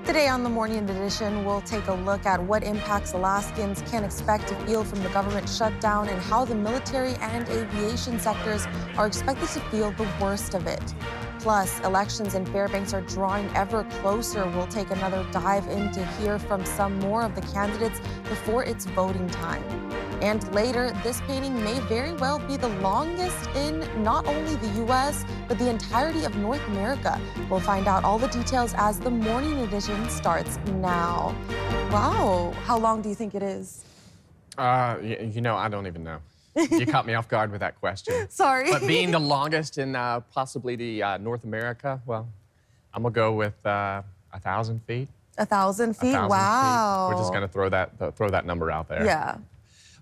Today on the Morning Edition, we'll take a look at what impacts Alaskans can expect to feel from the government shutdown and how the military and aviation sectors are expected to feel the worst of it. Plus, elections in Fairbanks are drawing ever closer. We'll take another dive in to hear from some more of the candidates before it's voting time. And later, this painting may very well be the longest in not only the U.S., but the entirety of North America. We'll find out all the details as the Morning Edition starts now. Wow, how long do you think it is? I don't even know. You caught me off guard with that question. Sorry. But being the longest in possibly the North America, well, I'm gonna go with 1,000 feet. 1,000 feet? 1,000 wow. feet. We're just gonna throw that number out there. Yeah.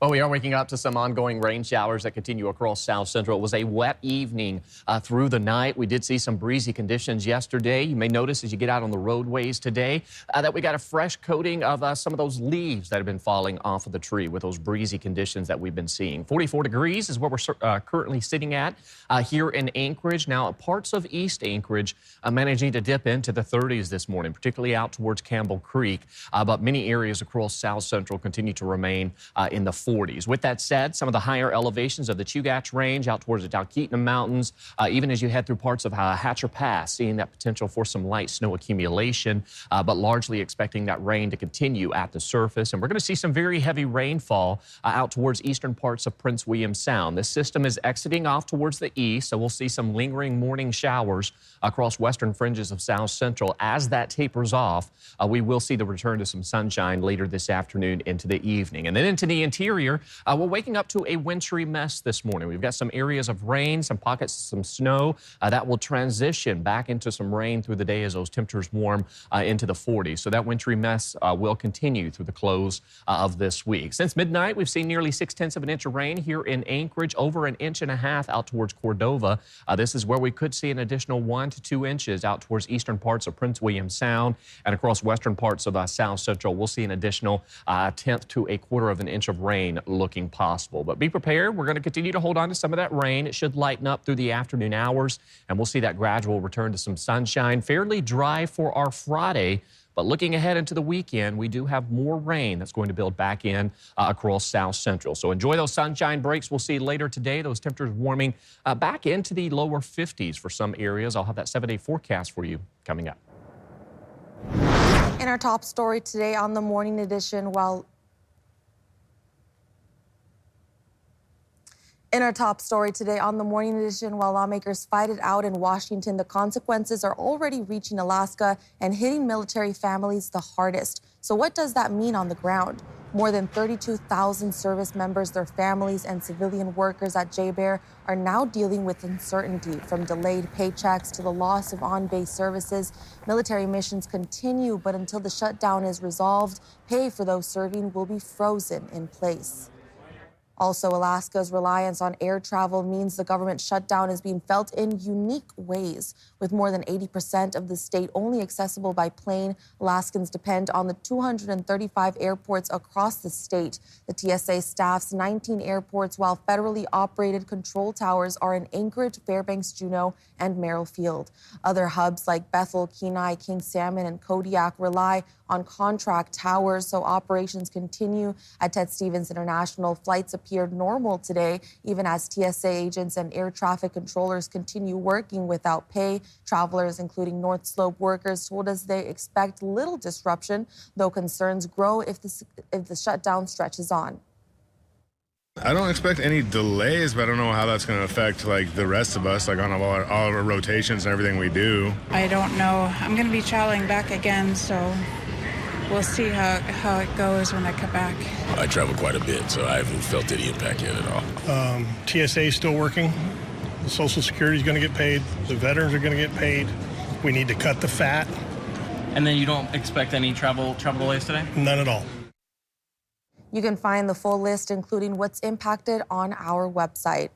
Well, we are waking up to some ongoing rain showers that continue across South Central. It was a wet evening through the night. We did see some breezy conditions yesterday. You may notice as you get out on the roadways today that we got a fresh coating of some of those leaves that have been falling off of the tree with those breezy conditions that we've been seeing. 44 degrees is where we're currently sitting at here in Anchorage. Now, parts of East Anchorage managing to dip into the 30s this morning, particularly out towards Campbell Creek. But many areas across South Central continue to remain in the 40s. With that said, some of the higher elevations of the Chugach Range out towards the Talkeetna Mountains, even as you head through parts of Hatcher Pass, seeing that potential for some light snow accumulation, but largely expecting that rain to continue at the surface. And we're going to see some very heavy rainfall out towards eastern parts of Prince William Sound. This system is exiting off towards the east, so we'll see some lingering morning showers across western fringes of South Central. As that tapers off, we will see the return to some sunshine later this afternoon into the evening. And then into the interior, we're waking up to a wintry mess this morning. We've got some areas of rain, some pockets, some snow that will transition back into some rain through the day as those temperatures warm into the 40s. So that wintry mess will continue through the close of this week. Since midnight, we've seen nearly 6/10 of an inch of rain here in Anchorage, over 1.5 inches out towards Cordova. This is where we could see an additional 1 to 2 inches out towards eastern parts of Prince William Sound, and across western parts of South Central. We'll see an additional 1/10 to 1/4 of an inch of rain looking possible. But be prepared. We're going to continue to hold on to some of that rain. It should lighten up through the afternoon hours, and we'll see that gradual return to some sunshine. Fairly dry for our Friday. But looking ahead into the weekend, we do have more rain that's going to build back in across South Central. So enjoy those sunshine breaks. We'll see later today those temperatures warming back into the lower 50s for some areas. I'll have that 7-day forecast for you coming up. In our top story today on the Morning Edition, while lawmakers fight it out in Washington, the consequences are already reaching Alaska and hitting military families the hardest. So what does that mean on the ground? More than 32,000 service members, their families, and civilian workers at JBER are now dealing with uncertainty, from delayed paychecks to the loss of on-base services. Military missions continue, but until the shutdown is resolved, pay for those serving will be frozen in place. Also, Alaska's reliance on air travel means the government shutdown is being felt in unique ways. With more than 80% of the state only accessible by plane, Alaskans depend on the 235 airports across the state. The TSA staffs 19 airports, while federally operated control towers are in Anchorage, Fairbanks, Juneau, and Merrill Field. Other hubs like Bethel, Kenai, King Salmon, and Kodiak rely on contract towers, so operations continue. At Ted Stevens International, flights appeared normal today, even as TSA agents and air traffic controllers continue working without pay. Travelers, including North Slope workers, told us they expect little disruption, though concerns grow if the shutdown stretches on. I don't expect any delays, but I don't know how that's going to affect the rest of us, on all our rotations and everything we do. I don't know. I'm going to be traveling back again, so we'll see how it goes when I come back. I travel quite a bit, so I haven't felt any impact yet at all. TSA is still working. The Social Security is going to get paid. The veterans are going to get paid. We need to cut the fat. And then you don't expect any travel delays today? None at all. You can find the full list, including what's impacted, on our website.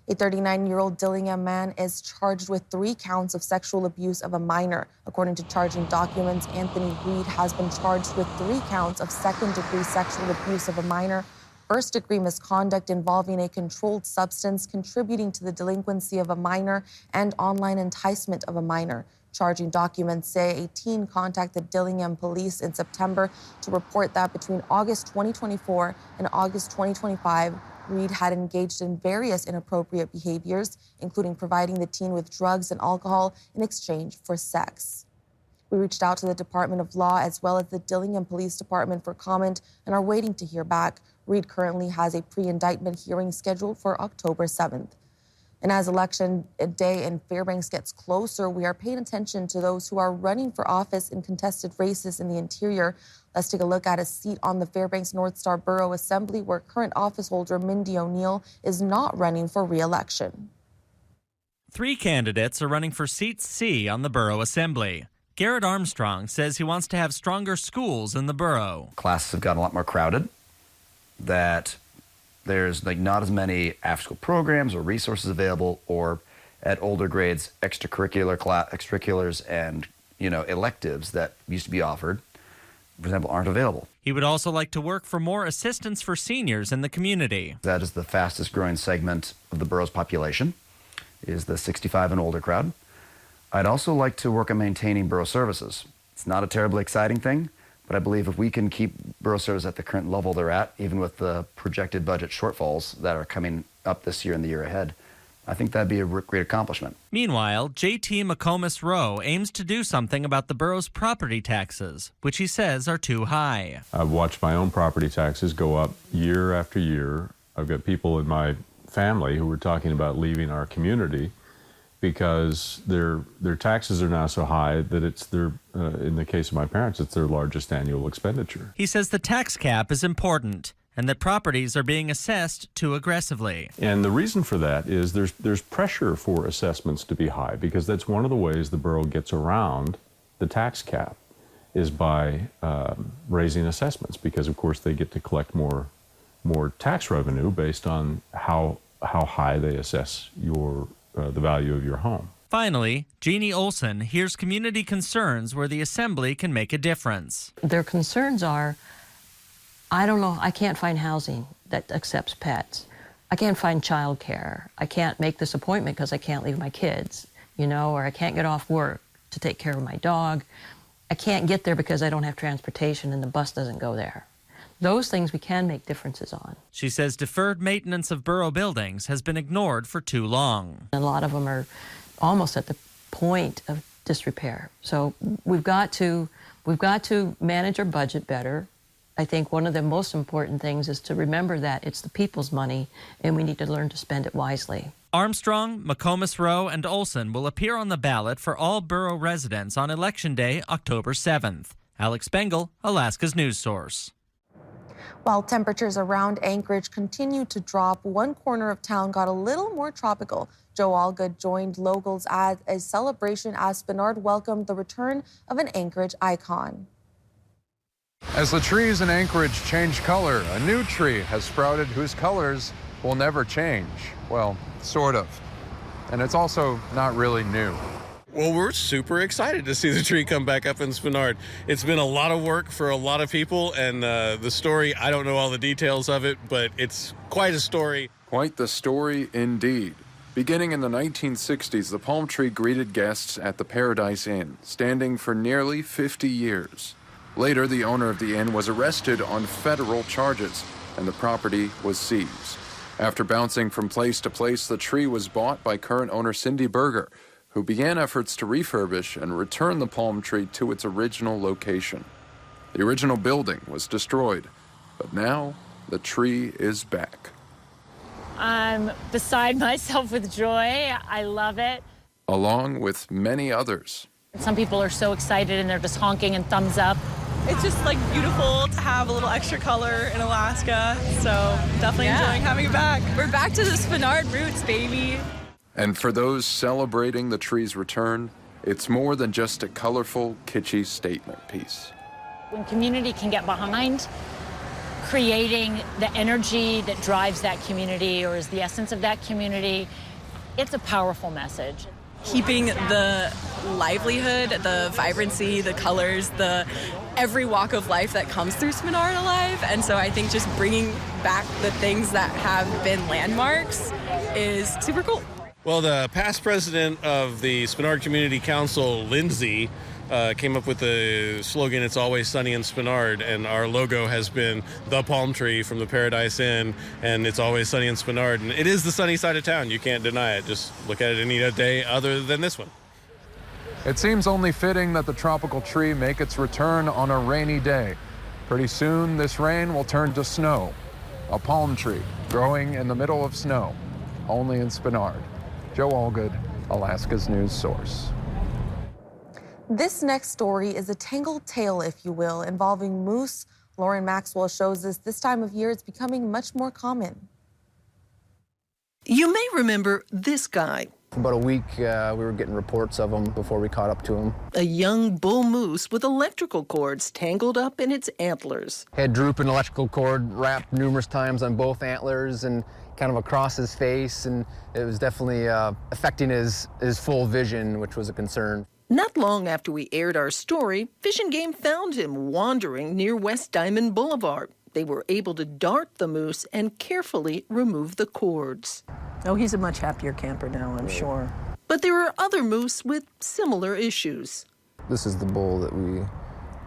A 39-year-old Dillingham man is charged with 3 counts of sexual abuse of a minor. According to charging documents, Anthony Reed has been charged with 3 counts of second-degree sexual abuse of a minor, first-degree misconduct involving a controlled substance, contributing to the delinquency of a minor, and online enticement of a minor. Charging documents say a teen contacted Dillingham police in September to report that between August 2024 and August 2025, Reed had engaged in various inappropriate behaviors, including providing the teen with drugs and alcohol in exchange for sex. We reached out to the Department of Law as well as the Dillingham Police Department for comment and are waiting to hear back. Reed currently has a pre-indictment hearing scheduled for October 7th. And as election day in Fairbanks gets closer, we are paying attention to those who are running for office in contested races in the interior. Let's take a look at a seat on the Fairbanks North Star Borough Assembly where current office holder Mindy O'Neill is not running for re-election. 3 candidates are running for seat C on the Borough Assembly. Garrett Armstrong says he wants to have stronger schools in the borough. Classes have gotten a lot more crowded, that there's not as many after-school programs or resources available, or at older grades, extracurriculars and electives that used to be offered, for example, aren't available. He would also like to work for more assistance for seniors in the community. That is the fastest growing segment of the borough's population, is the 65 and older crowd. I'd also like to work on maintaining borough services. It's not a terribly exciting thing, but I believe if we can keep borough services at the current level they're at, even with the projected budget shortfalls that are coming up this year and the year ahead, I think that'd be a great accomplishment. Meanwhile, J.T. McComas Rowe aims to do something about the borough's property taxes, which he says are too high. I've watched my own property taxes go up year after year. I've got people in my family who were talking about leaving our community because their taxes are now so high that it's in the case of my parents, it's their largest annual expenditure. He says the tax cap is important and that properties are being assessed too aggressively. And the reason for that is there's pressure for assessments to be high, because that's one of the ways the borough gets around the tax cap, is by raising assessments, because of course they get to collect more tax revenue based on how high they assess the value of your home. Finally, Jeannie Olson hears community concerns where the Assembly can make a difference. Their concerns are, I don't know, I can't find housing that accepts pets. I can't find childcare. I can't make this appointment because I can't leave my kids, or I can't get off work to take care of my dog. I can't get there because I don't have transportation and the bus doesn't go there. Those things we can make differences on. She says deferred maintenance of borough buildings has been ignored for too long. A lot of them are almost at the point of disrepair. So we've got to manage our budget better. I think one of the most important things is to remember that it's the people's money and we need to learn to spend it wisely. Armstrong, McComas Rowe, and Olson will appear on the ballot for all borough residents on Election Day, October 7th. Alex Bengal, Alaska's news source. While temperatures around Anchorage continue to drop, one corner of town got a little more tropical. Joe Allgood joined locals at a celebration as Spenard welcomed the return of an Anchorage icon. As the trees in Anchorage change color, a new tree has sprouted whose colors will never change. Well, sort of. And it's also not really new. Well, we're super excited to see the tree come back up in Spenard. It's been a lot of work for a lot of people, and the story, I don't know all the details of it, but it's quite a story. Quite the story indeed. Beginning in the 1960s, the palm tree greeted guests at the Paradise Inn, standing for nearly 50 years. Later, the owner of the inn was arrested on federal charges, and the property was seized. After bouncing from place to place, the tree was bought by current owner Cindy Berger, who began efforts to refurbish and return the palm tree to its original location. The original building was destroyed, but now the tree is back. I'm beside myself with joy. I love it. Along with many others. Some people are so excited and they're just honking and thumbs up. It's just beautiful to have a little extra color in Alaska, so definitely enjoying having it back. We're back to the Spenard roots, baby. And for those celebrating the tree's return, it's more than just a colorful, kitschy statement piece. When community can get behind creating the energy that drives that community or is the essence of that community, it's a powerful message. Keeping the livelihood, the vibrancy, the colors, the every walk of life that comes through Spenard alive. And so I think just bringing back the things that have been landmarks is super cool. Well, the past president of the Spenard Community Council, Lindsay, came up with the slogan, "It's always sunny in Spenard," and our logo has been the palm tree from the Paradise Inn, and it's always sunny in Spenard. And it is the sunny side of town. You can't deny it. Just look at it any day other than this one. It seems only fitting that the tropical tree make its return on a rainy day. Pretty soon, this rain will turn to snow. A palm tree growing in the middle of snow, only in Spenard. Joe Allgood, Alaska's news source. This next story is a tangled tale, if you will, involving moose. Lauren Maxwell shows us this time of year it's becoming much more common. You may remember this guy. For about a week, we were getting reports of him before we caught up to him. A young bull moose with electrical cords tangled up in its antlers. Had drooping electrical cord wrapped numerous times on both antlers and kind of across his face, and it was definitely affecting his full vision, which was a concern. Not long after we aired our story, Fish and Game found him wandering near West Diamond Boulevard. They were able to dart the moose and carefully remove the cords. Oh, he's a much happier camper now, I'm sure. But there are other moose with similar issues. This is the bull that we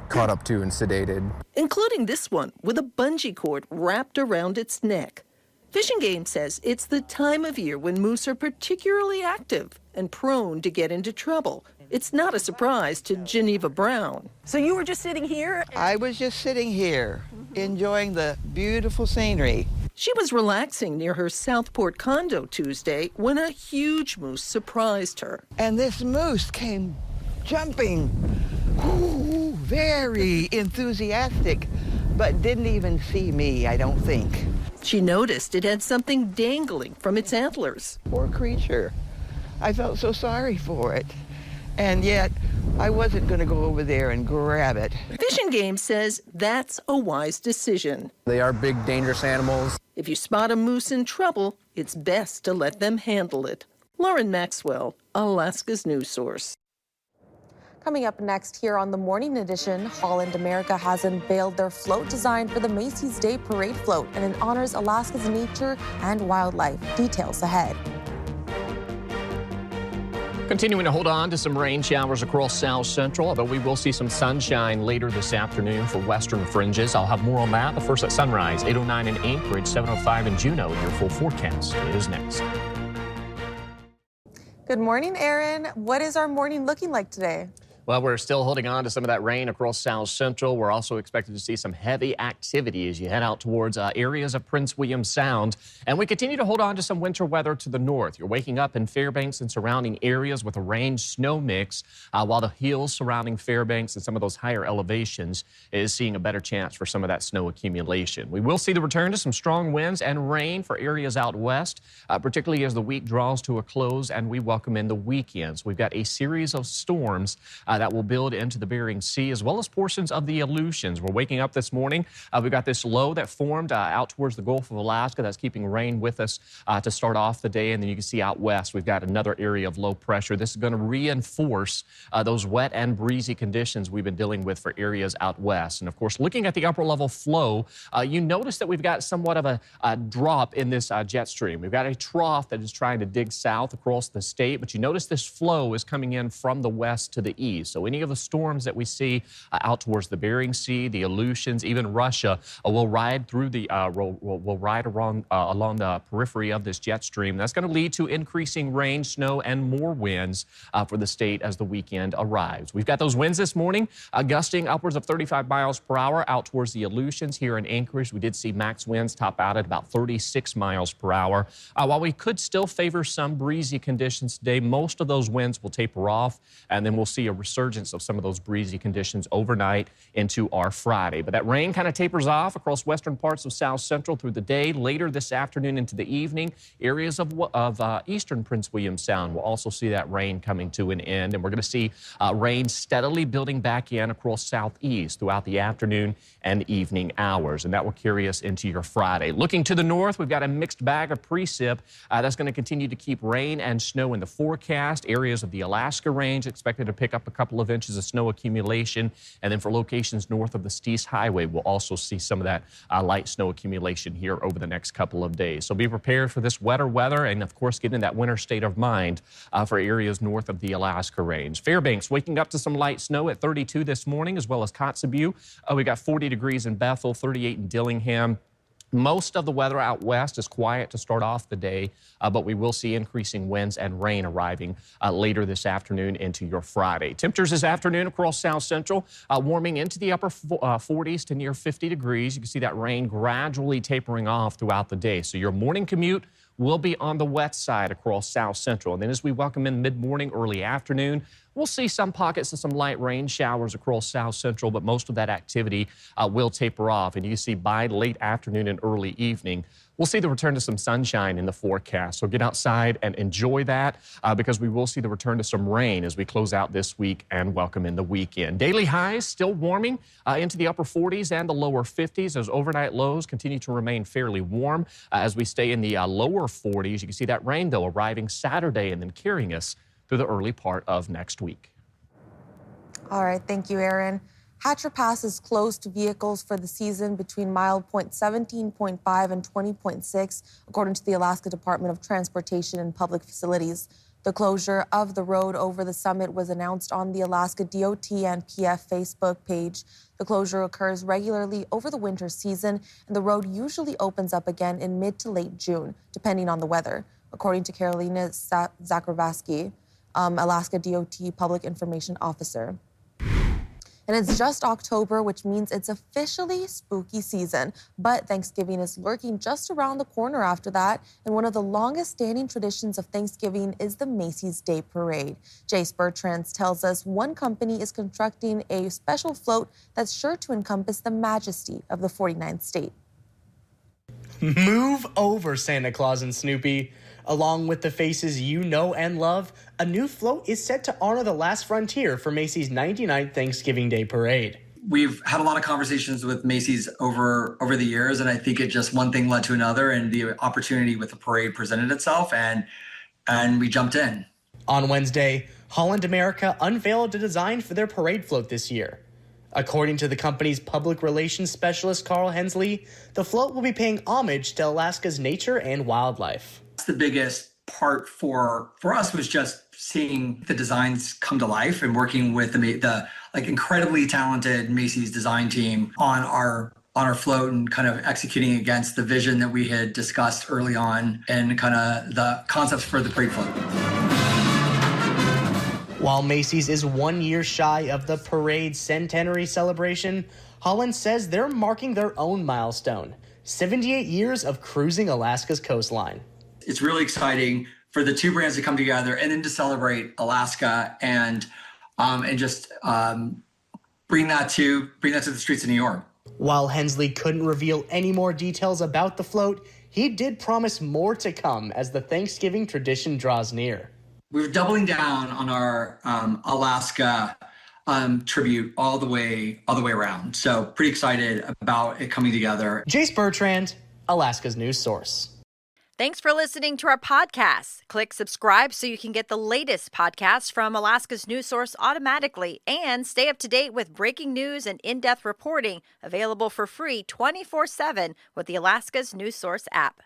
caught up to and sedated. Including this one with a bungee cord wrapped around its neck. Fish and Game says it's the time of year when moose are particularly active and prone to get into trouble. It's not a surprise to Geneva Brown. So you were just sitting here? I was just sitting here, enjoying the beautiful scenery. She was relaxing near her Southport condo Tuesday when a huge moose surprised her. And this moose came jumping, very enthusiastic, but didn't even see me, I don't think. She noticed it had something dangling from its antlers. Poor creature. I felt so sorry for it. And yet, I wasn't going to go over there and grab it. Fish and Game says that's a wise decision. They are big, dangerous animals. If you spot a moose in trouble, it's best to let them handle it. Lauren Maxwell, Alaska's news source. Coming up next here on the Morning Edition, Holland America has unveiled their float design for the Macy's Day Parade float, and it honors Alaska's nature and wildlife. Details ahead. Continuing to hold on to some rain showers across South Central, although we will see some sunshine later this afternoon for western fringes. I'll have more on that, but first at sunrise, 8:09 in Anchorage, 7:05 in Juneau. Your full forecast is next. Good morning, Aaron. What is our morning looking like today? Well, we're still holding on to some of that rain across South Central. We're also expected to see some heavy activity as you head out towards areas of Prince William Sound. And we continue to hold on to some winter weather to the north. You're waking up in Fairbanks and surrounding areas with a rain-snow mix, while the hills surrounding Fairbanks and some of those higher elevations is seeing a better chance for some of that snow accumulation. We will see the return to some strong winds and rain for areas out west, particularly as the week draws to a close and we welcome in the weekends. We've got a series of storms that will build into the Bering Sea, as well as portions of the Aleutians. We're waking up this morning. We've got this low that formed out towards the Gulf of Alaska that's keeping rain with us to start off the day. And then you can see out west, we've got another area of low pressure. This is going to reinforce those wet and breezy conditions we've been dealing with for areas out west. And of course, looking at the upper level flow, you notice that we've got somewhat of a drop in this jet stream. We've got a trough that is trying to dig south across the state, but you notice this flow is coming in from the west to the east. So any of the storms that we see out towards the Bering Sea, the Aleutians, even Russia, will ride through the will ride along the periphery of this jet stream. That's going to lead to increasing rain, snow, and more winds for the state as the weekend arrives. We've got those winds this morning, gusting upwards of 35 miles per hour out towards the Aleutians. Here in Anchorage, we did see max winds top out at about 36 miles per hour. While we could still favor some breezy conditions today, most of those winds will taper off, and then we'll see a resurgence of some of those breezy conditions overnight into our Friday. But that rain kind of tapers off across western parts of South Central through the day. Later this afternoon into the evening, areas of eastern Prince William Sound will also see that rain coming to an end. And we're going to see rain steadily building back in across southeast throughout the afternoon and evening hours. And that will carry us into your Friday. Looking to the north, we've got a mixed bag of precip that's going to continue to keep rain and snow in the forecast. Areas of the Alaska range expected to pick up a couple couple of inches of snow accumulation. And then for locations north of the Steese Highway, we'll also see some of that light snow accumulation here over the next couple of days. So be prepared for this wetter weather and, of course, get in that winter state of mind for areas north of the Alaska Range. Fairbanks waking up to some light snow at 32 this morning, as well as Kotzebue. We got 40 degrees in Bethel, 38 in Dillingham. Most of the weather out west is quiet to start off the day, but we will see increasing winds and rain arriving later this afternoon into your Friday. Temperatures this afternoon across South Central warming into the upper 40s to near 50 degrees. You can see that rain gradually tapering off throughout the day. So your morning commute will be on the wet side across South Central. And then as we welcome in mid-morning, early afternoon, we'll see some pockets of some light rain showers across South Central, but most of that activity will taper off. And you can see by late afternoon and early evening, we'll see the return to some sunshine in the forecast. So get outside and enjoy that because we will see the return to some rain as we close out this week and welcome in the weekend. Daily highs still warming into the upper 40s and the lower 50s as overnight lows continue to remain fairly warm as we stay in the lower 40s. You can see that rain, though, arriving Saturday and then carrying us through the early part of next week. All right, thank you, Aaron. Hatcher Pass is closed to vehicles for the season between mile point 17.5 and 20.6, according to the Alaska Department of Transportation and Public Facilities. The closure of the road over the summit was announced on the Alaska DOT and PF Facebook page. The closure occurs regularly over the winter season, and the road usually opens up again in mid to late June, depending on the weather, according to Carolina Zakarvaski, Alaska DOT Public Information Officer. And it's just October, which means it's officially spooky season. But Thanksgiving is lurking just around the corner after that. And one of the longest standing traditions of Thanksgiving is the Macy's Day Parade. Jace Bertrand tells us one company is constructing a special float that's sure to encompass the majesty of the 49th state. Move over, Santa Claus and Snoopy. Along with the faces you know and love, a new float is set to honor the last frontier for Macy's 99th Thanksgiving Day Parade. We've had a lot of conversations with Macy's over the years, and I think it just one thing led to another, and the opportunity with the parade presented itself, and we jumped in. On Wednesday, Holland America unveiled a design for their parade float this year. According to the company's public relations specialist, Carl Hensley, the float will be paying homage to Alaska's nature and wildlife. The biggest part for us was just seeing the designs come to life and working with the incredibly talented Macy's design team on our float and kind of executing against the vision that we had discussed early on and kind of the concepts for the parade float. While Macy's is 1 year shy of the parade's centenary celebration, Holland says they're marking their own milestone, 78 years of cruising Alaska's coastline. It's really exciting for the two brands to come together and then to celebrate Alaska and just bring that to the streets of New York. While Hensley couldn't reveal any more details about the float, he did promise more to come as the Thanksgiving tradition draws near. We're doubling down on our Alaska tribute all the way around. So pretty excited about it coming together. Jace Bertrand, Alaska's news source. Thanks for listening to our podcast. Click subscribe so you can get the latest podcasts from Alaska's news source automatically and stay up to date with breaking news and in-depth reporting available for free 24/7 with the Alaska's news source app.